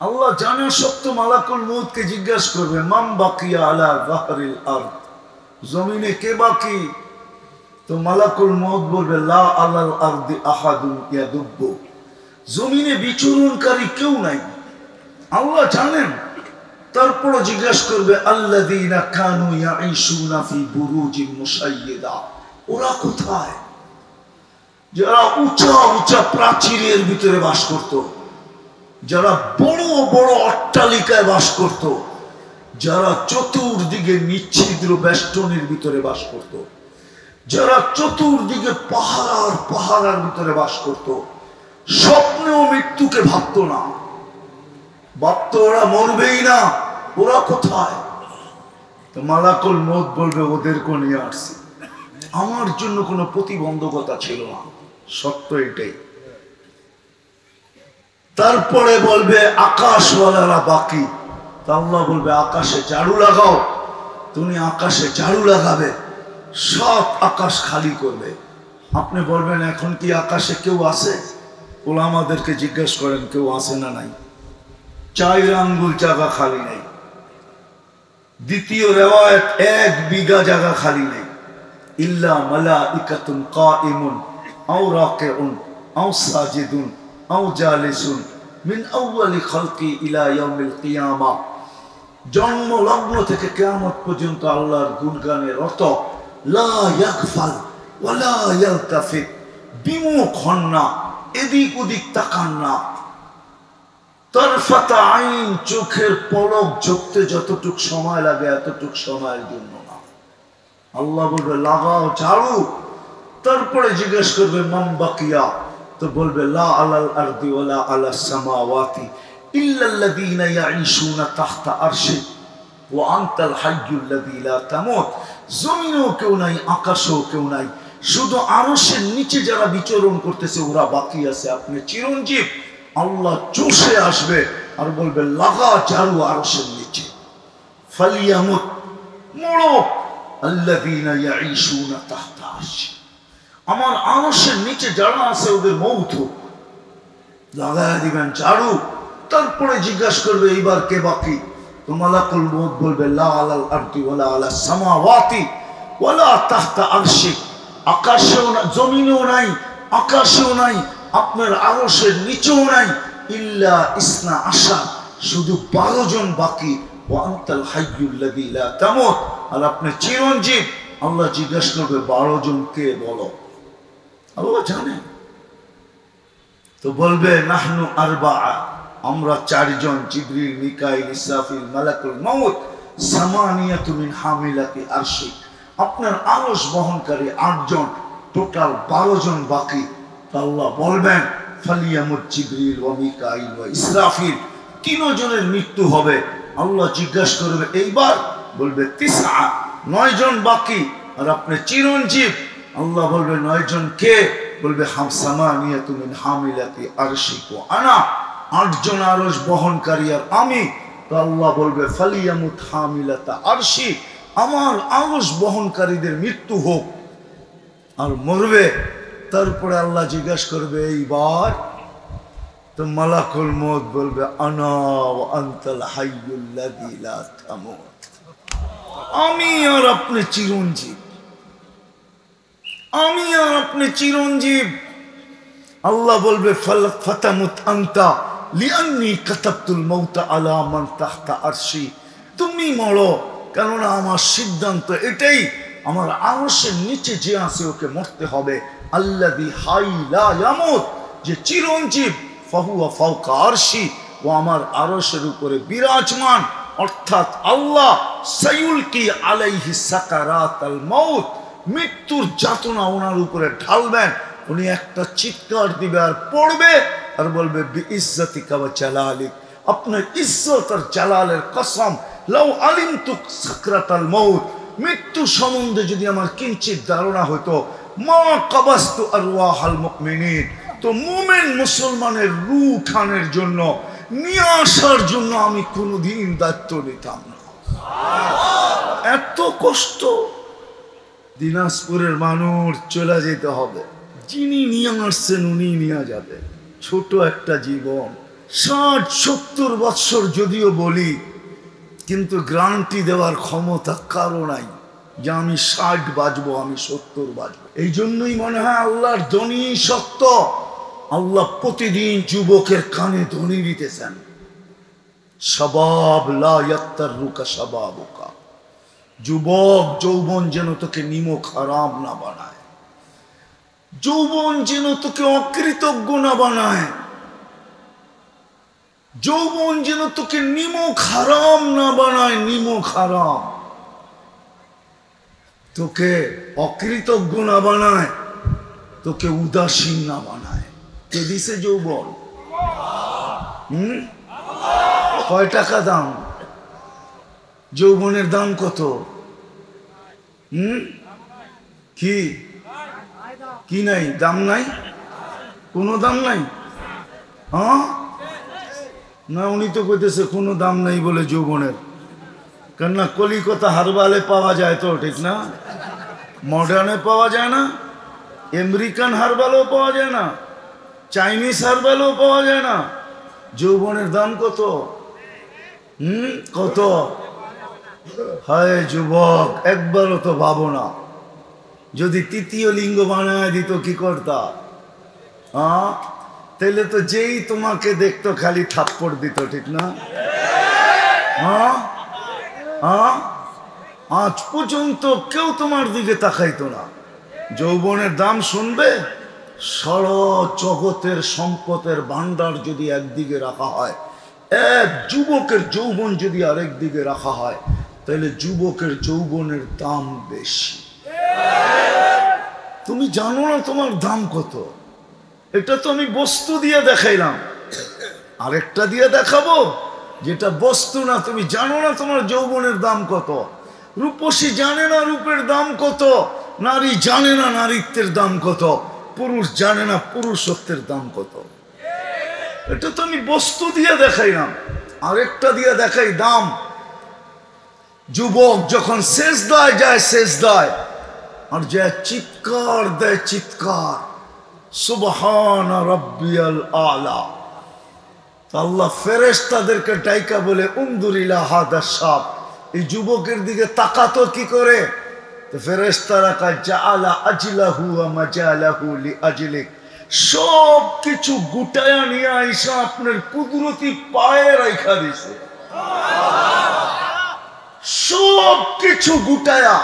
আল্লাহ জানা সত্য মালাকুল মউতকে জিজ্ঞাসা করবে মান বাকিয়া আলা যাহরিল আরদ, জমিনে কে বাকি? তো মালাকুল মউত বলবে লা আলাল আরদি আহাদুন ইয়াদুব্বু, জমিনে বিচরণকারী কেউ নাই। আল্লাহ জানেন। তারপর জিজ্ঞাসা করবে আল্লাযীনা কানু ইয়াঈশুনা ফি বুরুজিন মুশাইয়্যিদা, ওরা কোথায়? যারা উঁচা উঁচা প্রাচীরের ভিতরে বাস করত, যারা বড় বড় অট্টালিকায় বাস করত, যারা চতুর্দিকে নিচ্ছিদ্র বেষ্টনীর ভিতরে বাস করত, যারা চতুর্দিকে পাহাড় পাহাড়ের ভিতরে বাস করত, স্বপ্নেও মৃত্যুকে ভাবত না, ভাবত ওরা মরবেই না, ওরা কোথায়? তো মালাকুল মউত বলবে ওদেরকে নিয়ে আসছি, আমার জন্য কোনো প্রতিবন্ধকতা ছিল না, সত্য এটাই। তারপরে বলবে আকাশওয়ালারা বাকি। আল্লাহ বলবে আকাশে ঝাড়ু লাগাও। তুমি আকাশে ঝাড়ু লাগাবে, সব আকাশ খালি করবে। আপনি বলবেন এখন কি আকাশে কেউ আছে? ওলামাদেরকে জিজ্ঞেস করেন কেউ আছে না নাই? 4 আঙ্গুল জায়গা খালি নেই। দ্বিতীয় রিওয়ায়াত 1 বিঘা জায়গা খালি নেই। ইল্লা মালাইকাতুন কাইমুন আও রাকিউন আও সাজিদুন আও জালিসুন মিন আউয়ালি খালকি ইলা ইয়াউমিল কিয়ামা, জন্ম লগ্ন থেকে কিয়ামত পর্যন্ত আল্লাহর গুণগানে রত, লা ইয়াগফাল ওয়ালা ইয়ালতাফিত, বিমুখ হন না, এদিক ওদিক তাকান না। তরফাত আইন, চোখের পলক ঝুঁকতে যতটুক সময় লাগে এতটুক সময়ের জন্য না। আল্লাহ বলবে লাগাও ঝাড়ু। তারপরে জিজ্ঞেস করবে মান বাকিয়া, তো বলবে লা আলাল আরদি ওয়ালা আলাস সামাওয়াতি ইল্লাল্লাযীনা ইয়াঈশুনা তাহতা আরশি ওয়া আনতাল হাইয়্যুল্লাযী লা তামুত, জমিনেও কেউ নাই, আকাশেও কেউ নাই, শুধু আরশের নিচে যারা বিচরণ করতেছে ওরা বাকি আছে। আপনি চিরঞ্জীব। আল্লাহ চষে আসবে আর বলবে লাগা ঝাড়ু আরশের নিচে। ফালিয়ামুত, মরো আল্লাযীনা ইয়াঈশুনা তাহতা আরশি, আমার আরশের নিচে যারা আছে ওদের মউত হোক। লাগায় দিবেন ঝাড়ু। তারপরে জিজ্ঞাসা করবে এইবার কে বাকি? তো মালাকুল মউত বলবে লা আলাল আরদি ওয়ালা আলাস সামাওয়াতি ওয়ালা তাহতা আরশি, আকাশেও না, জমিনেও নাই, আকাশেও নাই, আপনার আরশের নিচেও নাই, ইল্লা ইসনা আশার, শুধু 12 জন বাকি। ওয়া আনতাল হাইয়্যুল্লাযী লা তামুত, আর আপনি চিরঞ্জীব। আল্লাহ জিজ্ঞাসা করবে 12 জন কে বলো? আল্লাহ জানে। তো বলবে নাহনু আরবাআ, আমরা 4 জন, জিবরিল, মিকাইল, ইসরাফিল, মালাকুল মউত, সামানিয়াতু মিন হামিলাতি আরশি, আপনার আরশ বহনকারী 8 জন, টোটাল 12 জন বাকি। আল্লাহ বলবেন ফালিয়ামুত জিবরিল ওয়া মিকাইল ওয়া ইসরাফিল, 3 জনের মৃত্যু হবে। আল্লাহ জিজ্ঞাসা করবে এইবার, বলবে 9 জন বাকি, আর আপনি চিরঞ্জীব। আল্লাহ বলবে 9 জন কে? বলবে সামানিয়াতু মিন হামিলাতি আরশি ওয়া আনা, 8 জন আরশ বহনকারী আর আমি। তো আল্লাহ বলবে ফালিয়ামুত হামিলাতা আরশি, আমার আরশ বহনকারীদের মৃত্যু হোক, আর মরবে। তারপরে আল্লাহ জিজ্ঞাসা করবে এইবার, তো মালাকুল মউত বলবে আনা ওয়া আনতাল হাইয়্যুল্লাযী লা তামুত, আমি আর আপনি চিরঞ্জীব, আমি আর আপনি চিরঞ্জীব। আল্লাহ বলবে ফাতামুত আনতা লিআন্নী কাতাবতুল মাউতা আলা মান তাহতা আরশি, তুমি মরো, কেননা আমার সিদ্ধান্ত এটাই, আমার আরশের নিচে যে আছে ওকে মরতে হবে। আল্লাযী হাই লা ইয়ামুত, যে চিরঞ্জীব, ফাহুয়া ফাওকা আরশি, ও আমার আরশের উপরে বিরাজমান, অর্থাৎ আল্লাহ সায়ুলকি আলাইহি সাকারাতাল মাউত, মৃত্যুর যাতনা ওনার উপরে ঢালবেন। উনি একটা চিৎকার দিবে আর পড়বে আর বলবে বিইজ্জাতিকা ওয়া জালালিক, আপনার ইজ্জত আর জালালের কসম, লাউ আলিমতু সাকরাতাল মাউত, মৃত্যু সম্বন্ধে যদি আমার কিঞ্চিত ধারণা হতো, মা কাবাস্তু আরওয়াহাল মুমিনিন, তো মুমিন মুসলমানের রূহ উঠানোর জন্য, নিয়ে আসার জন্য আমি কোনোদিন দায়িত্ব নিতাম না। এত কষ্ট। দিনাজপুরের মানুষ চলে যেতে হবে, যিনি নিয়ে আসছেন উনি নিয়ে যাবে। ছোট একটা জীবন, 60-70 বৎসর যদিও বলি, কিন্তু গ্যারান্টি দেওয়ার ক্ষমতা কারো নাই যে আমি 60 বাঁচবো, আমি 70 বাঁচবো। এই জন্যই মনে হয় আল্লাহর ধ্বনি সত্য। আল্লাহ প্রতিদিন যুবকের কানে ধ্বনি দিতেছেন, শাবাব লা ইয়াত্তারুকা শাবাবুকা, যুবক যৌবন যেন তোকে নিমক হারাম না বানায়, যৌবন যেন তোকে অকৃতজ্ঞ না বানায়, যৌবন যেন তোকে নিমক হারাম না বানায়, নিমক হারাম তোকে অকৃতজ্ঞ না বানায়, তোকে উদাসীন না বানায়। কে দিছে যৌবন? কয় টাকা দাম? যৌবনের দাম কত? কি কি নাই? দাম নাই? কোনো দাম নাই? হ্যাঁ না, উনি তো কইতেছে কোনো দাম নাই বলে যৌবনের। কেননা কলিকাতা হারবালে পাওয়া যায় তো, ঠিক না? মডার্নে পাওয়া যায় না, আমেরিকান হারবালও পাওয়া যায় না, চাইনিজ হারবালও পাওয়া যায় না। যৌবনের দাম কত? কত? হায় যুবক, একবারও তো ভাবো না, যদি তৃতীয় লিঙ্গ বানায় দিত কি করতা? তাইলে তো যেই তোমাকে দেখতো খালি থাপ্পড় দিত, ঠিক না? আজ পর্যন্ত কেউ তোমার দিকে তাকাইতো না। যৌবনের দাম শুনবে, সারা জগতের সম্পদের ভান্ডার যদি একদিকে রাখা হয়, এক যুবকের যৌবন যদি আরেক দিকে রাখা হয়, তাহলে যুবকের যৌবনের দাম বেশি। তুমি জানো না তোমার দাম কত? এটা তো আমি বস্তু দিয়ে দেখাইলাম, আরেকটা দিয়ে দেখাবো যেটা বস্তু না। তুমি জানো না তোমার যৌবনের দাম কত। রূপসী জানে না রূপের দাম কত, নারী জানে না নারীত্বের দাম কত, পুরুষ জানে না পুরুষত্বের দাম কত। এটা তো আমি বস্তু দিয়ে দেখাইলাম, আরেকটা দিয়ে দেখাই দাম। যুবক যখন সেজদায় যায়, সেজদায় আর যে চিৎকার দেয়, চিৎকার সুবহান রাব্বিয়াল আলা, আল্লাহ ফেরেশতাদেরকে ডাইকা বলে উনদুর ইলা হাদা শাব, এই যুবকের দিকে তাকাতো কি করে? তো ফেরেশতারা কা জাআলা আজলাহু ওয়া মাজালাহু লিআজলিক, সব কিছু গুটায়া নিয়ে আইসা আপনার কুদরতি পায়ে রাখা দিছে। সব কিছু গুটায়া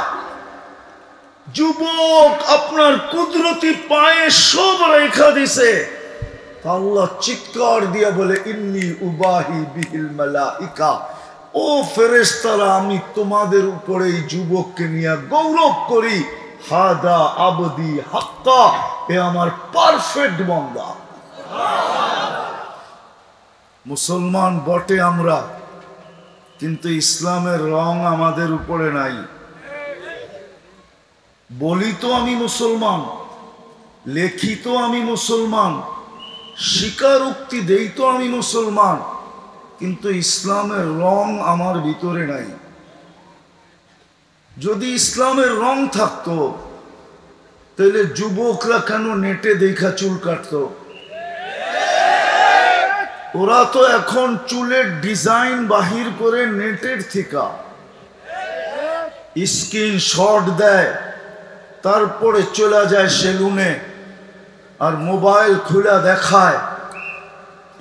যুবক আপনার কুদরতি পায়ে সব রেখা দিছে। আল্লাহ চিৎকার দিয়া বলে ইন্নী উবাহি বিহিল মালাইকা, ও ফেরেশতারা আমি তোমাদের উপরে এই যুবককে নিয়ে গৌরব করি। হাদা আবদি হাক্কা, এ আমার পারফেক্ট বান্দা। মুসলমান বটে আমরা, কিন্তু ইসলামের রং আমাদের উপরে নাই। বলি তো আমি মুসলমান, লেখি তো আমি মুসলমান, স্বীকারোক্তি দেই তো আমি মুসলমান, কিন্তু ইসলামের রং আমার ভিতরে নাই। যদি ইসলামের রং থাকতো তাহলে যুবকরা কেন নেটে দেখা চুল কাটতো? ওরা তো এখন চুলের ডিজাইন বাহির করে নেটের থেকে স্ক্রিনশট দেয়, তারপরে চলে যায় সেলুনে আর মোবাইল খুলে দেখায়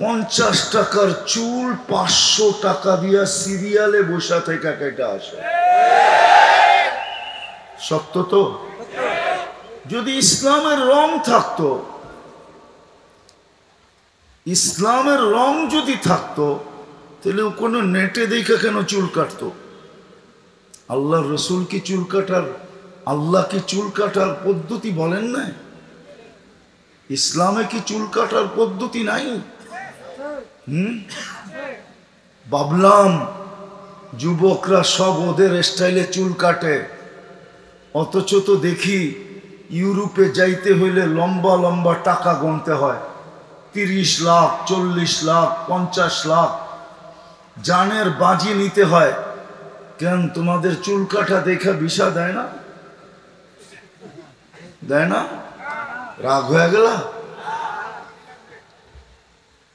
50 টাকার চুল 500 টাকা দিয়া সিরিয়ালে বসা থেকে কেটে আসে। সত্য তো? যদি ইসলামের রং থাকতো, ইসলামের রং যদি থাকতো, তাহলে ও কোনো নেটে দেখে কেন চুল কাটতো? আল্লাহ রসুল কি চুল কাটার, আল্লাহ কি চুল কাটার পদ্ধতি বলেন না? ইসলামে কি চুল কাটার পদ্ধতি নাই? ভাবলাম যুবকরা সব ওদের স্টাইলে চুল কাটে, অথচ তো দেখি ইউরোপে যাইতে হইলে লম্বা লম্বা টাকা গুনতে হয়, 30 লাখ 40 লাখ 50 লাখ জানের বাজি নিতে হয়। কেন তোমাদের চুল কাটা দেখা ভিসা দেয় না? দেয় না? রাগ হয়ে গেল?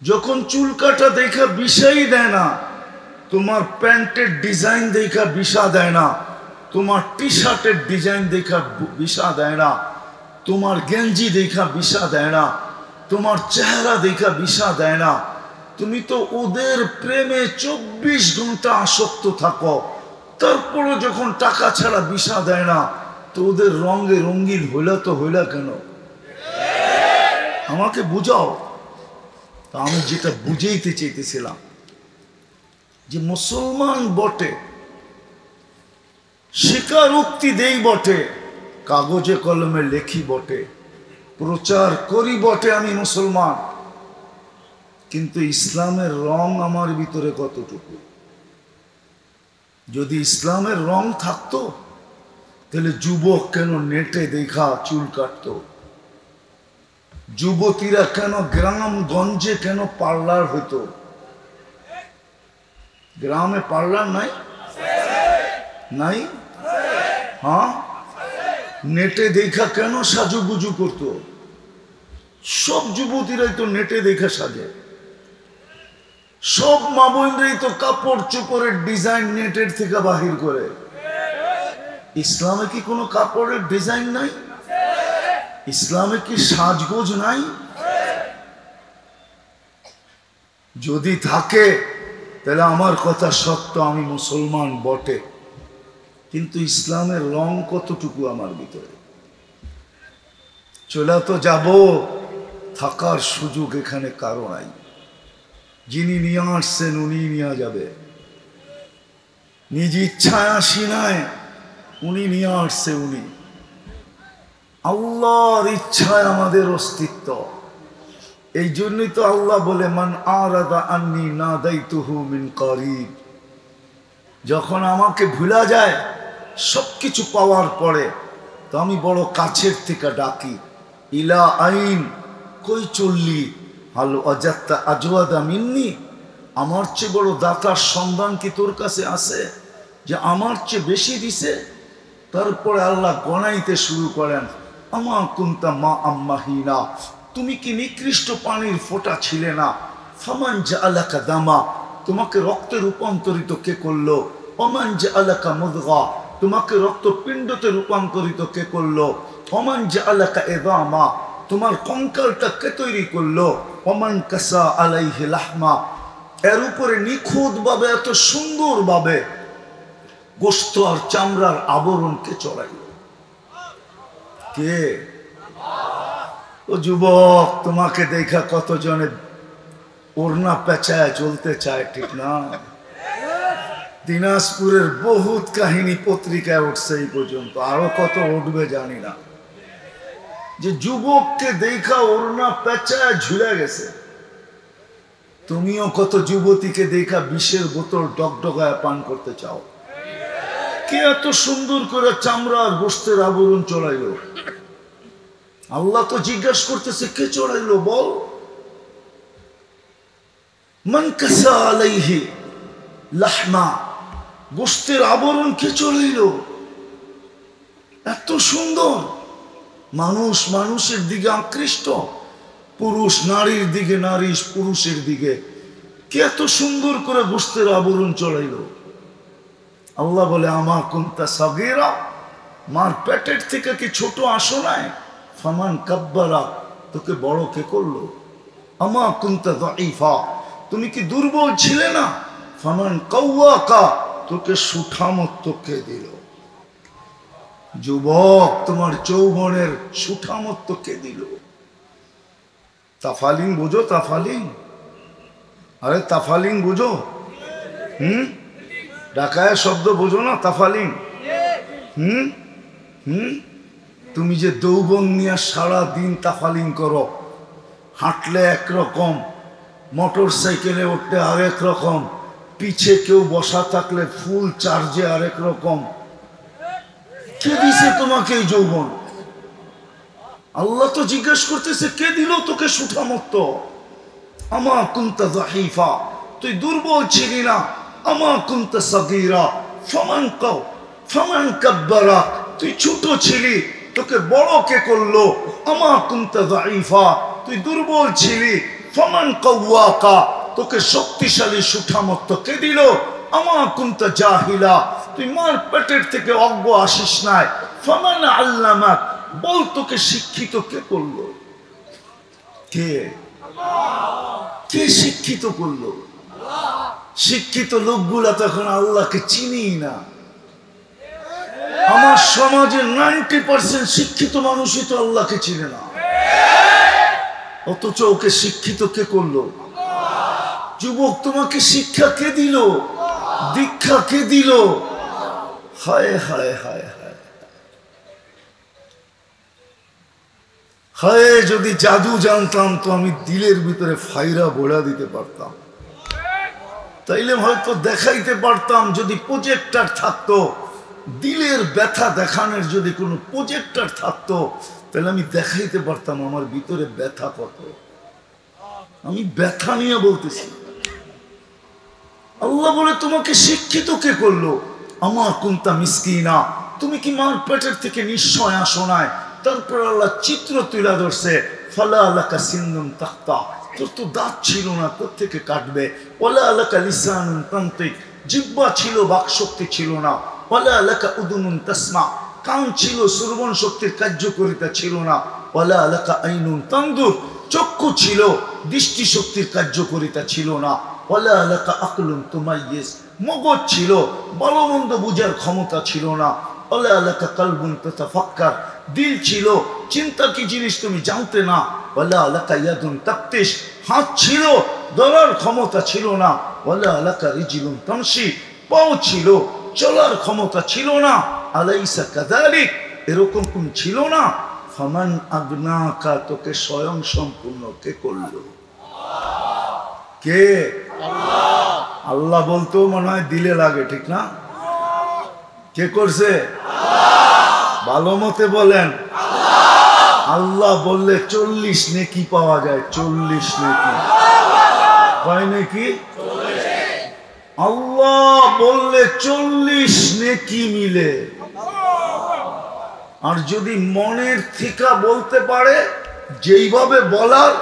যখন চুল কাটা দেখা বিষাই দেয় না, তোমার প্যান্টের ডিজাইন দেখা বিষা দেয় না, তোমার টি শার্টের ডিজাইন দেখা বিষা দেয় না, তোমার গেঞ্জি দেখা বিষা দেয় না, তোমার চেহারা দেখা বিষা দেয় না, তুমি তো ওদের প্রেমে 24 ঘন্টা আসক্ত থাকো, তারপরে যখন টাকা ছাড়া বিষা দেয় না, তো ওদের রঙে রঙিন হইলা তো হইলা কেন? আমাকে বুঝাও। তা আমি যেটা বুঝাইতে চাইতেছিলাম যে মুসলমান বটে, স্বীকারোক্তি দেই বটে, কাগজে কলমে লেখি বটে, প্রচার করি বটে আমি মুসলমান, কিন্তু ইসলামের রং আমার ভিতরে কতটুকু? যদি ইসলামের রং থাকতো তাহলে যুবক কেন নেটে দেখা চুল কাটতো? যুবতীরা কেন গ্রাম গঞ্জে কেন পার্লার হইতো? গ্রামে পার্লার নাই? নাই? হ্যাঁ, নেটে দেখা কেন সাজুগুজু করতো? সব যুবতীরাই তো নেটে দেখা সাজে, সব মা বোনরাই তো কাপড় চোপড়ের ডিজাইন নেটের থেকে বাহির করে। ইসলামে কি কোনো কাপড়ের ডিজাইন নাই? ইসলামে কি সাজগোজ নাই? যদি থাকে তাহলে আমার কথা সত্য, আমি মুসলমান বটে, কিন্তু ইসলামের রং কতটুকু আমার ভিতরে? চলে তো যাব, থাকার সুযোগ এখানে কারো নাই। যিনি নিয়ে আসছেন উনি নিয়ে যাবে, নিজ ইচ্ছায় আসি নাই, উনি নিয়ে আসছে, উনি আল্লাহর ইচ্ছায় আমাদের অস্তিত্ব। এই জন্যই তো আল্লাহ বলে, মান আরাদা আন্নি নাদাইতুহু মিন করিব। যখন আমাকে ভুলা যায় সবকিছু পাওয়ার পরে, তো আমি বড় কাছের থেকে ডাকি, ইলা আইন, কই চললি? হাল অজাত্তা আজওয়াদা মিন্নি, আমার চেয়ে বড় দাতার সন্ধান কি তোর কাছে আছে যে আমার চেয়ে বেশি দিছে? তারপরে আল্লাহ গণাইতে শুরু করেন, আমা কুনতা মা আম্মাহিনা, তুমি কি নিকৃষ্ট পানির ফোঁটা ছিলে না? ফামান জাআলাকা দামা, তোমাকে রক্তে রূপান্তরিত কে করলো? ওমান জাআলাকা মুদগা, তোমাকে রক্তপিণ্ডতে রূপান্তরিত কে করলো? ওমান জাআলাকা ইযামা, তোমার কঙ্কালটা কে তৈরি করলো? ওমান কাসা আলাইহি লাহমা, এর উপরে নিখুঁত ভাবে, এত সুন্দর ভাবে গোশত আর চামড়ার আবরণ কে চড়াইল? কে? ও যুবক, তোমাকে দেখা কতজনে ওড়না পেঁচায় চলতে চায়, ঠিক না? দিনাজপুরের বহুত কাহিনী পত্রিকায় উঠছে এই পর্যন্ত, আরো কত উঠবে জানি না, যে যুবককে দেখা ওড়না পেঁচায় ঝুলে গেছে। তুমিও কত যুবতীকে দেখা বিষের বোতল ডগডগায় পান করতে চাও। কে এত সুন্দর করে চামড়া আর গোশতের আবরণ চড়াইলো? আল্লাহ তো জিজ্ঞাসা করতেছে, কে চড়াইলো বল? মান কাসা আলাইহি লাহমা, গোশতের আবরণ কে চড়াইলো? এত সুন্দর মানুষ মানুষের দিকে আকৃষ্ট, পুরুষ নারীর দিকে, নারী পুরুষের দিকে, কে এত সুন্দর করে গোশতের আবরণ চড়াইলো? আল্লাহ বলে, আমা কুনতা সাগীরা, মার পেটের থেকে কি ছোট আসো নাই? ফামান কাব্বারা, তোকে বড় কে করলো? আমা কুনতা দাঈফা, তুমি কি দুর্বল ছিলে না? ফামান কাওয়াকা, তোকে সুঠামত্ব কে দিল? যুবক, তোমার যৌবনের সুঠামত্ব কে দিল? তাফালিং বুঝো? তাফালিং, আরে তাফালিং বুঝো? ঢাকায় শব্দ বোঝো না? তাফালিং। তুমি যে যৌবন নিয়ে সারা দিন তাফালিং করো, হাঁটলে একরকম, মোটর সাইকেলে উঠলে আরেক রকম, পিছে কেউ বসা থাকলে ফুল চার্জে আরেক রকম, কে দিছে তোমাকে এই যৌবন? আল্লাহ তো জিজ্ঞেস করতেছে, কে দিল তোকে সুঠামত্ব? আমা কুনতা যাহিফা, তুই দুর্বল ছিলি না? আমা কুনতা সাগীরা, ফামান কাব্বারা, তুই ছোট ছিলি, তোকে বড় কে করলো? আমা কুনতা যাইফা, তুই দুর্বল ছিলি, ফামান কাওয়াকা, তোকে শক্তিশালী সুঠামত্ত কে দিল? আমা কুনতা জাহিলা, তুই মার পেটের থেকে অজ্ঞ আসিস নাই। ফামান আল্লামাক, বল তোকে শিক্ষিত কে করলো? কে কে শিক্ষিত করলো? শিক্ষিত লোকগুলা তখন আল্লাহকে চিনি না। আমার সমাজের 90% শিক্ষিত মানুষই তো আল্লাহকে চিনে না, অথচ ওকে শিক্ষিত কে করলো? যুবক, তোমাকে শিক্ষা কে দিল? দীক্ষা কে দিল? হায় হায় হায় হায় হায়, যদি জাদু জানতাম তো আমি দিলের ভিতরে ফাইরা বোড়া দিতে পারতাম, তাইলে হয়তো দেখাইতে পারতাম। যদি প্রজেক্টর থাকতো, দিলের ব্যথা দেখানোর যদি কোনো প্রজেক্টর থাকতো, তাহলে আমি দেখাইতে পারতাম আমার ভিতরে ব্যথা কত। আমি ব্যথা নিয়ে বলতেছি। আল্লাহ বলে তোমাকে শিক্ষিত কে করলো? আমা কুনতা মিসকিনা, তুমি কি মার পেটের থেকে নিশ্চয় আসো নাই? তারপর আল্লাহ চিত্র তুলে ধরছে, ফালা আলাকা সিন্নুন তাক্তা, তোর তো দাঁত ছিল না, তোর থেকে কাটবে। ওয়ালা আলাকা লিসানুন তানতিক, জিহ্বা ছিল, বাকশক্তি ছিল না। ওয়ালা আলাকা উদুনুন তাসমা, কান ছিল, শ্রবণ শক্তির কার্যকারিতা ছিল না। ওয়ালা আলাকা আইনুন তানদুর, চক্ষু ছিল, দৃষ্টি শক্তির কার্যকারিতা ছিল না। ওয়ালা আলাকা আকলুন তুমাইয়িজ, মগজ ছিল, ভালো মন্দ বুঝার ক্ষমতা ছিল না। ওয়ালা আলাকা কলবুন তাতাফাক্কার, দিল ছিল, চিন্তা কি জিনিস তুমি জানতে না। ওয়ালা আলাকা ইয়াদুন তাফতিশ, হাত ছিল, ধরার ক্ষমতা ছিল না। ওয়ালা আলাকা রিজলুন তামশি, পাও ছিল, চলার ক্ষমতা ছিল না। আলাইসা কাযালিক, এরকম কোন ছিল না? ফামান আগনাকা, তোকে স্বয়ং সম্পূর্ণ কে করলো? কে? আল্লাহ। আল্লাহ বলতেও মনে হয় দিলে লাগে, ঠিক না? কে করছে? ভালো মতে বলেন। আল্লাহ বললে 40 নেকি পাওয়া যায়, 40 নেকি। কয় নেকি? আল্লাহ বললে 40 নেকি মিলে। আর যদি মনের থেকে বলতে পারে, যেইভাবে বলার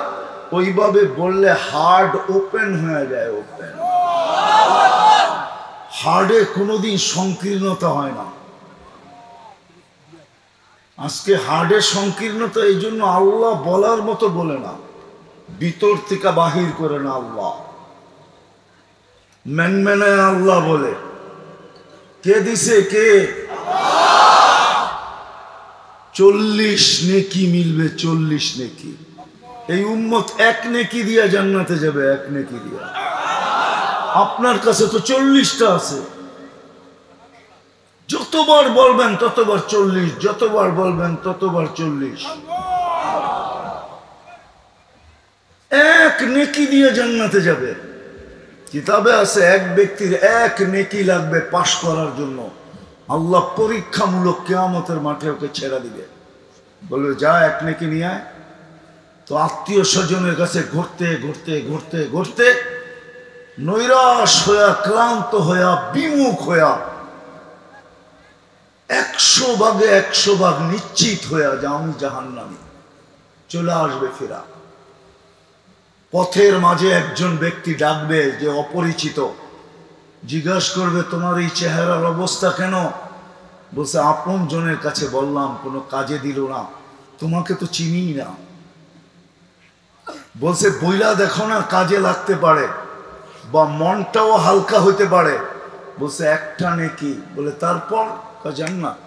ওইভাবে বললে হার্ড ওপেন হয়ে যায়। ওপেন হার্ডে কোনোদিন সংকীর্ণতা হয় না। আজকে হার্ডের সংকীর্ণতা এই জন্য আল্লাহ বলার মতো বলে না, ভিতর থেকে বাহির করে না। আল্লাহ মেনমেনায় আল্লাহ বলে। কে দিছে? কে? 40 নেকি মিলবে, 40 নেকি। এই উম্মত 1 নেকি দিয়া জান্নাতে যাবে, 1 নেকি দিয়া। আপনার কাছে তো 40টা আছে, যতবার বলবেন ততবার 40, যতবার বলবেন ততবার 40। 1 নেকি দিয়ে জান্নাতে যাবে। কিতাবে আছে এক ব্যক্তির 1 নেকি লাগবে পাশ করার জন্য। আল্লাহ পরীক্ষামূলক কিয়ামতের মাঠে ওকে ছেড়ে দিবে, বলবে যা 1 নেকি নিয়ে আয়। তো আত্মীয় স্বজনের কাছে ঘুরতে ঘুরতে ঘুরতে ঘুরতে নৈরাশ হইয়া, ক্লান্ত হইয়া, বিমুখ হইয়া, 100 ভাগে 100 ভাগ নিশ্চিত হইয়া যে আমি জাহান্নামী, চলে আসবে ফিরা। পথের মাঝে একজন ব্যক্তি ডাকবে, যে অপরিচিত, জিজ্ঞাসা করবে তোমার এই চেহারার অবস্থা কেন? বলছে আপন জনের কাছে বললাম, কোনো কাজে দিল না, তোমাকে তো চিনি না। বলছে বইলা দেখো না, কাজে লাগতে পারে, বা মনটাও হালকা হইতে পারে। বলছে 1টা নেকি। বলে তারপর? জান্নাত।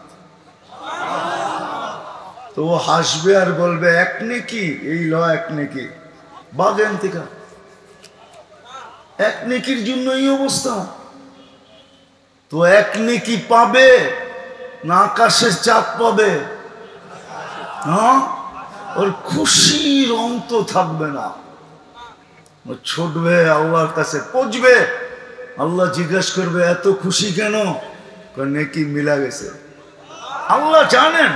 তো ও হাসবে আর বলবে 1 নেকি, এই ল 1 নেকি, বাগেন থেকে 1 নেকির জন্য এই অবস্থা। তো 1 নেকি পাবে না আকাশের চাঁদ পাবে? হ্যাঁ, ওর খুশির অন্ত থাকবে না, ও ছুটবে আল্লাহর কাছে, পৌঁছবে। আল্লাহ জিজ্ঞেস করবে এত খুশি কেন? নেকি মিলা গেছে। আল্লাহ জানেন,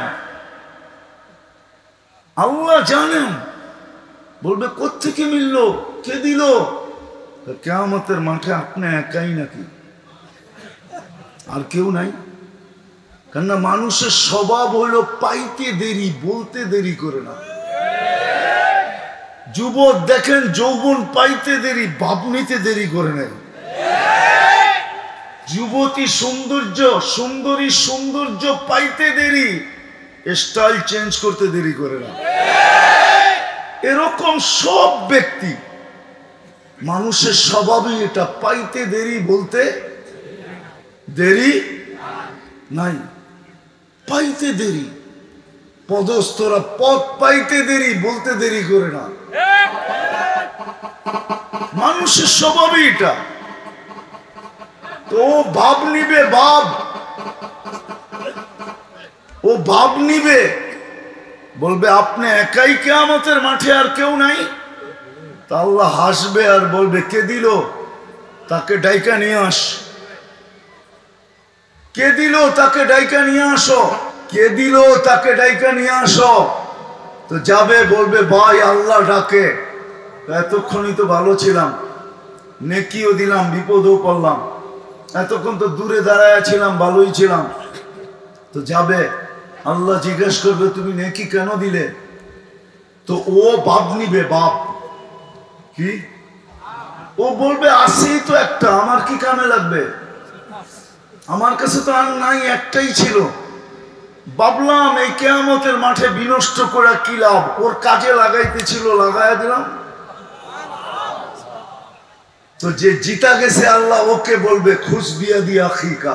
আল্লাহ জানেন। বলবে কোত্থেকে মিললো, কে দিল? কিয়ামতের মাঠে আপনি একাই নাকি, আর কেউ নাই? কেননা মানুষের স্বভাব হলো পাইতে দেরি, বলতে দেরি করে না। যুবক দেখেন যৌবন পাইতে দেরি, ভাব নিতে দেরি করে নেন। যুবতী সুন্দরী সৌন্দর্য পাইতে দেরি, স্টাইল চেঞ্জ করতে দেরি করে না। এরকম সব ব্যক্তি, মানুষের স্বভাবই এটা, পাইতে দেরি বলতে দেরি নাই, পাইতে দেরি। পদস্থরা পদ পাইতে দেরি বলতে দেরি করে না। মানুষের স্বভাবই এটা। তো ভাব নিবে, ও ভাব নিবে, বলবে আপনি একাই কিয়ামতের মাঠে, আর কেউ নাই। তা আল্লাহ হাসবে আর বলবে কে দিল, তাকে ডাইকা নিয়ে আস। কে দিল, তাকে ডাইকা নিয়ে আসো। কে দিল, তাকে ডাইকা নিয়ে আসো। তো যাবে, বলবে ভাই আল্লাহ ডাকে, এতক্ষণই তো ভালো ছিলাম, নেকিও দিলাম, বিপদও পড়লাম, এতক্ষণ তো দূরে দাঁড়ায় ছিলাম, ভালোই ছিলাম। তো যাবে, আল্লাহ জিজ্ঞেস করবে তুমি নেকি কেন দিলে? তো ও বাপ নিবে, বাপ কি, ও বলবে আসি তো একটা, আমার কি কামে লাগবে, আমার কাছে তো আর নাই, একটাই ছিল, ভাবলাম এই কিয়ামতের মাঠে বিনষ্ট করে কি লাভ, ওর কাজে লাগাইতে ছিল, লাগাইয়া দিলাম। তো যে জিতা গেছে, আল্লাহ ওকে বলবে খুশ বিয়া দিয়া আখিকা,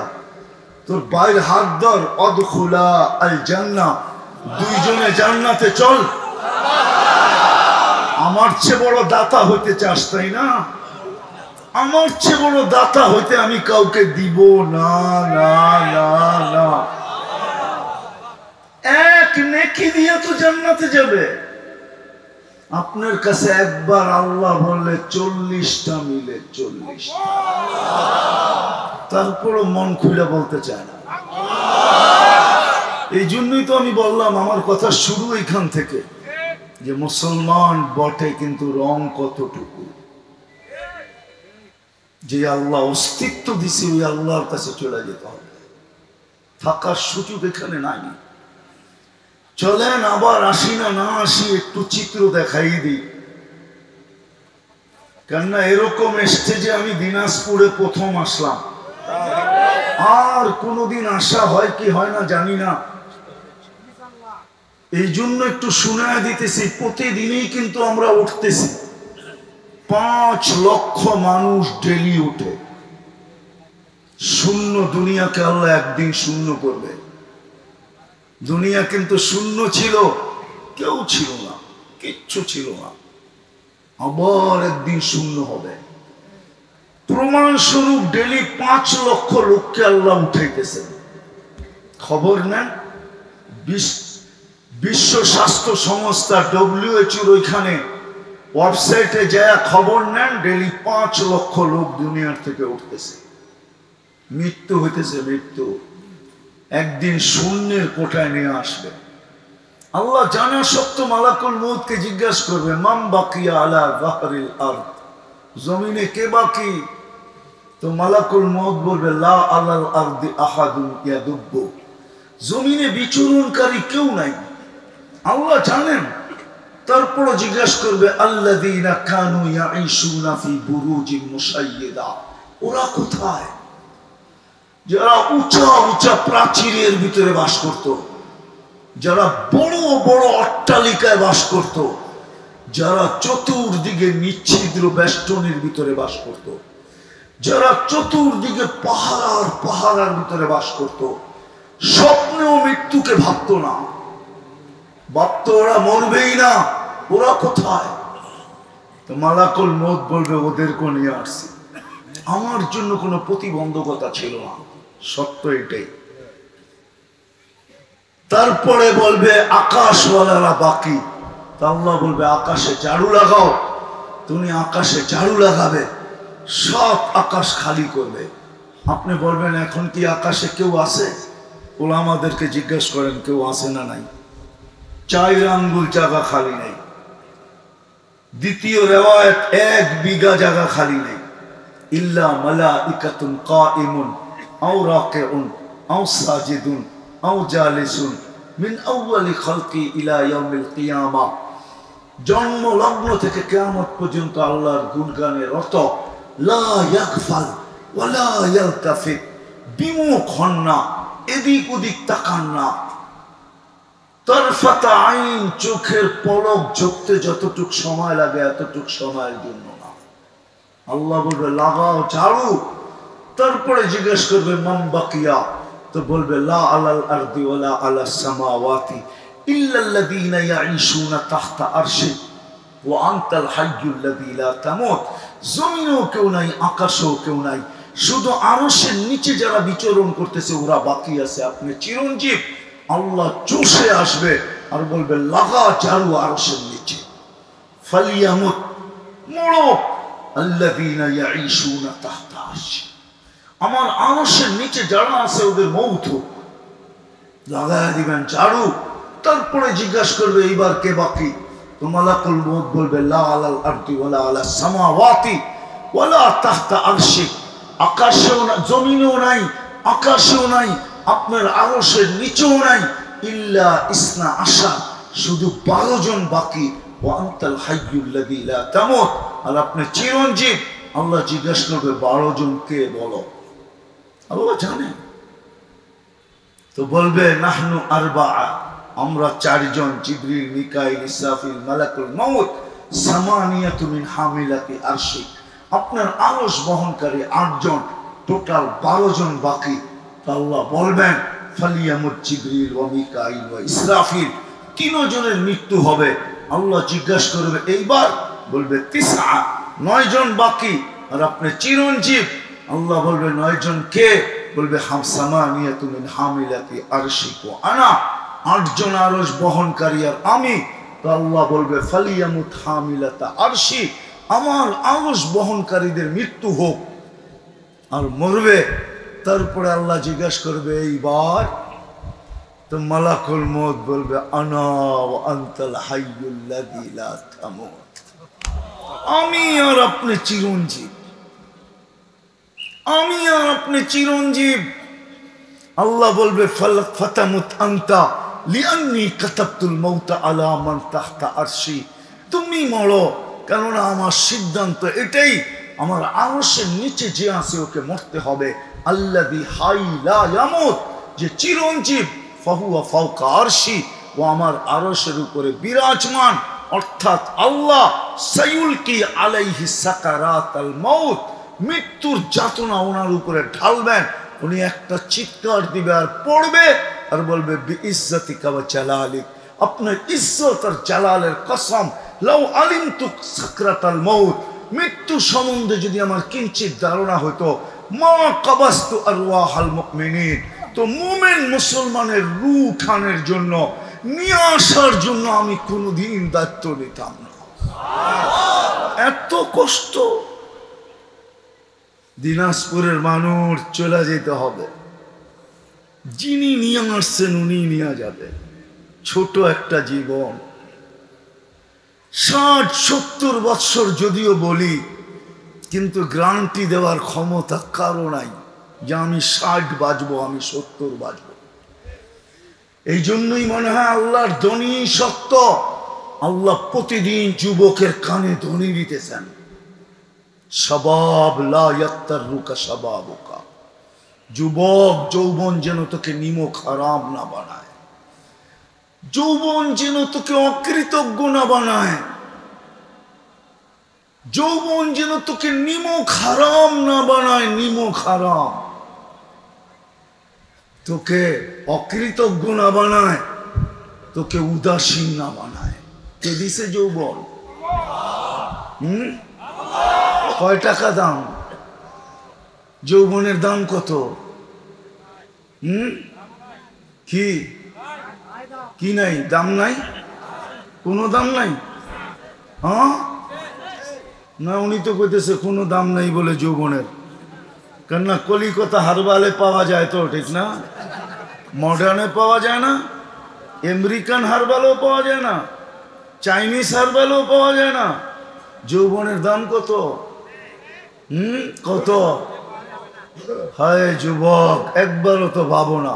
তোর বাইর হাত ধর, অদখুলা আল জান্নাহ, দুইজনে জান্নাতে চল। আমার চেয়ে বড় দাতা হইতে চাস তাই না? আমার চেয়ে বড় দাতা হইতে আমি কাউকে দিব না, না না না। এক নেকি দিয়ে তো জান্নাতে যাবে। আপনার কাছে একবার আল্লাহ বললে 40টা মিলে, 40টা, তারপরও মন খুলে বলতে চায় না। এই জন্যই তো আমি বললাম, আমার কথা শুরু এখান থেকে, যে মুসলমান বটে কিন্তু রং কতটুকু। যে আল্লাহ অস্তিত্ব দিছে, ওই আল্লাহর কাছে চলে যেতে হবে, থাকার সুযোগ এখানে নাই। চলেন আবার আসি না আসি, একটু চিত্র দেখাই দিই। কেননা এরকম স্টেজে আমি দিনাজপুরে প্রথম আসলাম, আর কোনোদিন আসা হয় কি হয় না জানি না। এই জন্য একটু শুনায়া দিতেছি, প্রতিদিনই কিন্তু আমরা উঠতেছি, 5 লক্ষ মানুষ ডেলি উঠে। শূন্য দুনিয়াকে আল্লাহ একদিন শূন্য করবে। দুনিয়া কিন্তু শূন্য ছিল, কেউ ছিল না, কিচ্ছু ছিল না, আবার একদিন শূন্য হবে। প্রমাণ স্বরূপ ডেলি 5 লক্ষ লোককে আল্লাহ উঠাইতেছেন। খবর নেন, বিশ্ব স্বাস্থ্য সংস্থা WHO ওইখানে ওয়েবসাইটে যায় খবর নেন, ডেলি 5 লক্ষ লোক দুনিয়ার থেকে উঠতেছে, মৃত্যু হইতেছে, মৃত্যু একদিন শূন্যের কোঠায় নিয়ে আসবে। আল্লাহ জানা সত্য মালাকুল মউতকে জিজ্ঞাসা করবে, মান বাকিয়া আলা যাহরিল আরদ, জমিনে কে বাকি? তো মালাকুল মউত বলবে, লা আলাল আরদি আহাদুন ইয়াদুব্বু, জমিনে বিচরণকারী কেউ নাই। আল্লাহ জানেন। তারপরে জিজ্ঞাসা করবে, আল্লাযীনা কানু ইয়াঈশুনা ফি বুরুজিন মুশাইয়্যিদা, ওরা কোথায়? যারা উঁচা উঁচা প্রাচীরের ভিতরে বাস করত, যারা বড় বড় অট্টালিকায় বাস করত, যারা চতুর্দিকে নিচ্ছিদ্র বেষ্টনীর ভিতরে বাস করত, যারা চতুর্দিকে পাহাড়ের ভিতরে বাস করত, স্বপ্নেও মৃত্যুকে ভাবত না, ভাবত ওরা মরবেই না, ওরা কোথায়? তো মালাকুল মউত বলবে, ওদেরকে নিয়ে আসছি, আমার জন্য কোনো প্রতিবন্ধকতা ছিল না, সত্য এটাই। তারপরে বলবে আকাশওয়ালারা বাকি। আল্লাহ বলবে আকাশে ঝাড়ু লাগাও। তুমি আকাশে ঝাড়ু লাগাবে, সব আকাশ খালি করবে। আপনি বলবেন এখন কি আকাশে কেউ আছে? ওলামাদেরকে জিজ্ঞেস করেন কেউ আছে না নাই? 4 আঙ্গুল জায়গা খালি নেই। দ্বিতীয় রেওয়ায়েত 1 বিঘা জায়গা খালি নেই। ইল্লা মালাইকাতুন কাইমুন আও রাকিউন আও সাজিদুন আও জালিসুন মিন আউয়ালি খালকি ইলা ইয়াউমিল কিয়ামা। জন্ম লগ্ন থেকে কিয়ামত পর্যন্ত আল্লাহর গুণগানে রত, লা ইয়াগফাল ওয়ালা ইয়ালতাফিত, বিমুখ হন না, এদিক ওদিক তাকান না। তরফাতা আইন, চোখের পলক ঝুঁকতে যতটুক সময় লাগে এতটুক সময়ের জন্য না। আল্লাহ বলবে লাগাও ঝাড়ু, তারপরে জিজ্ঞেস করবে মান বাকিয়া, তো বলবে লা আলাল আরদি ওয়ালা আলাস সামাওয়াতি ইল্লাল্লাযীনা ইয়াঈশুনা তাহতা আরশি ওয়া আনতাল হাইয়্যুল্লাযী লা তামুত। জমিনেও কেউ নাই, আকাশেও কেউ নাই, শুধু আরশের নিচে যারা বিচরণ করতেছে ওরা বাকি আছে। আপনি চিরঞ্জীব। আল্লাহ চষে আসবে আর বলবে লাগা ঝাড়ু আরশের নিচে। ফালিয়ামুত, মরো আল্লাযীনা ইয়াঈশুনা তাহতা আরশি, আমার আরশের নিচে যারা আছে ওদের মৌত হোক। লাগায় দিবেন ঝাড়ু, তারপরে জিজ্ঞাসা করবে এইবার কে বাকি? তো মালাকুল মউত বলবে লা আলাল আরদি ওয়ালা আলাস সামাওয়াতি ওয়ালা তাহতা আরশি, আকাশেও না, জমিনেও নাই, আকাশেও নাই, আপনার আরশের নিচেও নাই, ইল্লা ইসনা আশা, শুধু 12 জন বাকি। ওয়া আনতাল হাইয়্যুল্লাযী লা তামুত, আর আপনি চিরঞ্জীব। আল্লাহ জিজ্ঞাসা করবে 12 জন কে বলো? আল্লাহ জানে। তো বলবে নাহনু আরবাআ, আমরা 4 জন, জিবরিল, মিকাইল, ইসরাফিল, মালাকুল মউত, সামানিয়াতু মিন হামিলাতি আরশি, আপনার আরশ বহনকারী 8 জন, টোটাল 12 জন বাকি। আল্লাহ বলবেন ফালিয়ামুত জিবরিল ওয়া মিকাইল ওয়া ইসরাফিল, 3 জনের মৃত্যু হবে। আল্লাহ জিজ্ঞাসা করবে এইবার, বলবে 9 জন বাকি, আর আপনি চিরঞ্জীব। আল্লাহ বলবে 9 জন কে? বলবে সামানিয়াতু মিন হামিলাতি আরশি ওয়া আনা, 8 জন আরশ বহনকারী আর আমি। তো আল্লাহ বলবে ফালিয়ামুত হামিলাতা আরশি, আমার আরশ বহনকারীদের মৃত্যু হোক। আর মরবে। তারপরে আল্লাহ জিজ্ঞাসা করবে এইবার, তো মালাকুল মউত বলবে আনা ওয়া আনতাল হাইয়্যুল্লাযী লা তামুত, আমি আর আপনি চিরঞ্জীব, আমি আর আপনি চিরঞ্জীব। আল্লাহ বলবে ফাতামুত আনতা লিআন্নী কাতাবতুল মাউতা আলা মান তাহতা আরশি, তুমি মরো, কেননা আমার সিদ্ধান্ত এটাই, আমার আরশের নিচে যে আছে ওকে মরতে হবে। আল্লাযী হাই লা ইয়ামুত, যে চিরঞ্জীব, ফাহুয়া ফাওকা আরশি, ও আমার আরশের উপরে বিরাজমান। অর্থাৎ আল্লাহ সায়ুলকি আলাইহি সাকারাতাল মাউত, মৃত্যুর যাতনা ওনার উপরে ঢালবেন। উনি একটা চিৎকার দিবে আর পড়বে আর বলবে বিইজ্জাতিকা ওয়া জালালিক, আপনার ইজ্জত আর জালালের কসম, লাউ আলিমতু সাকরাতাল মাউত, মৃত্যু সম্বন্ধে যদি আমার কিঞ্চিত ধারণা হতো, মা কাবাস্তু আরওয়াহাল মুমিনিন, তো মুমিন মুসলমানের রূহ উঠানোর জন্য, নিয়ে আসার জন্য আমি কোনোদিন দায়িত্ব নিতাম না। এত কষ্ট। দিনাজপুরের মানুষ চলে যেতে হবে, যিনি নিয়ে আসছেন উনি নিয়ে যাবে। ছোট একটা জীবন, 60-70 বৎসর যদিও বলি, কিন্তু গ্যারান্টি দেওয়ার ক্ষমতা কারো নাই যে আমি 60 বাঁচবো, আমি 70 বাঁচবো। এই জন্যই মনে হয় আল্লাহর ধ্বনি সত্য। আল্লাহ প্রতিদিন যুবকের কানে ধ্বনি দিতেছেন, শাবাব লা ইয়াক্তারুকা শাবাবুকা, যুবক যৌবন যেন তোকে নিমক হারাম না বানায়, যৌবন যেন তোকে অকৃতজ্ঞ না বানায়, যৌবন যেন তোকে নিমক হারাম না বানায়, নিমক হারাম, তোকে অকৃতজ্ঞ না বানায়, তোকে উদাসীন না বানায়। কে দিছে যৌবন? কয় টাকা দাম? যৌবনের দাম কত? কি কি নাই? দাম নাই? কোনো দাম নাই? হ্যাঁ না, উনি তো কইতেছে কোনো দাম নাই বলে যৌবনের। কেননা কলিকাতা হারবালে পাওয়া যায় তো, ঠিক না? মডার্নে পাওয়া যায় না, আমেরিকান হারবালও পাওয়া যায় না, চাইনিজ হারবালও পাওয়া যায় না। যৌবনের দাম কত? কত? হায় যুবক, একবারও তো ভাবো না,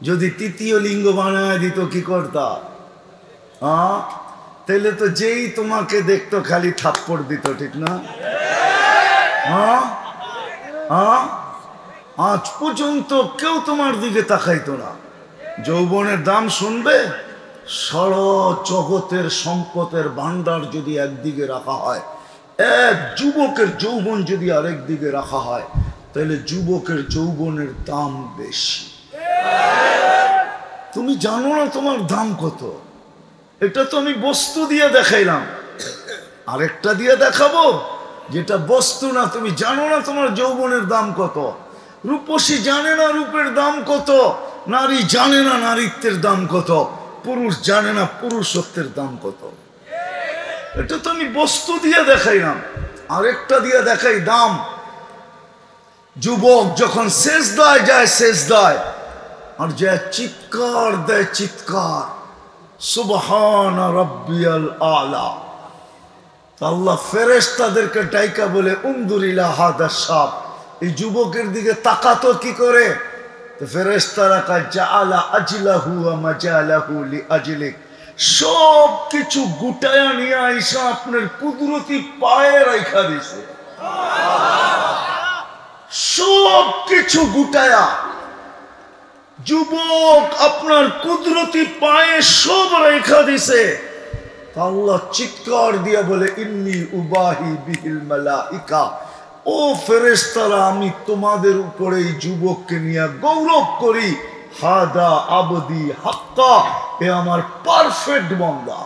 যদি তৃতীয় লিঙ্গ বানায় দিত কি করতা? তাইলে তো যেই তোমাকে দেখতো খালি থাপ্পড় দিত, ঠিক না? হ্যাঁ হ্যাঁ, আজ পর্যন্ত কেউ তোমার দিকে তাকাইতো না। যৌবনের দাম শুনবে, সারা জগতের সম্পদের ভান্ডার যদি একদিকে রাখা হয়, এক যুবকের যৌবন যদি আরেক দিকে রাখা হয়, তাহলে যুবকের যৌবনের দাম বেশি। তুমি জানো না তোমার দাম কত। এটা তো আমি বস্তু দিয়ে দেখাইলাম, আরেকটা দিয়ে দেখাবো যেটা বস্তু না। তুমি জানো না তোমার যৌবনের দাম কত। রূপসী জানে না রূপের দাম কত, নারী জানে না নারীত্বের দাম কত, পুরুষ জানে না পুরুষত্বের দাম কত। এটা তো আমি বস্তু দিয়ে দেখাইলাম, আরেকটা দিয়ে দেখাই দাম। যুবক যখন সেজদায় যায়, সেজদায় আর যে চিৎকার দেয়, চিৎকার সুবহান রাব্বিয়াল আলা, আল্লাহ ফেরেশতাদেরকে ডাইকা বলে উনদুর ইলা হাদা শাব, এই যুবকের দিকে তাকাতো কি করে? তো ফেরেশতারা কয় জাআলা আজলাহু ওয়া মাজালাহু লিআজলিক, সব কিছু গুটায়া নিয়ে আইসা আপনার কুদরতি পায়ে রাখা দিছে। সব কিছু গুটায়া যুবক আপনার কুদরতি পায়ে সব রেখা দিছে। আল্লাহ চিৎকার দিয়া বলে ইন্নী উবাহি বিহিল মালাইকা, ও ফেরেশতারা আমি তোমাদের উপরে এই যুবককে নিয়ে গৌরব করি। হাদা আবদি হাক্কা, এ আমার পারফেক্ট বান্দা।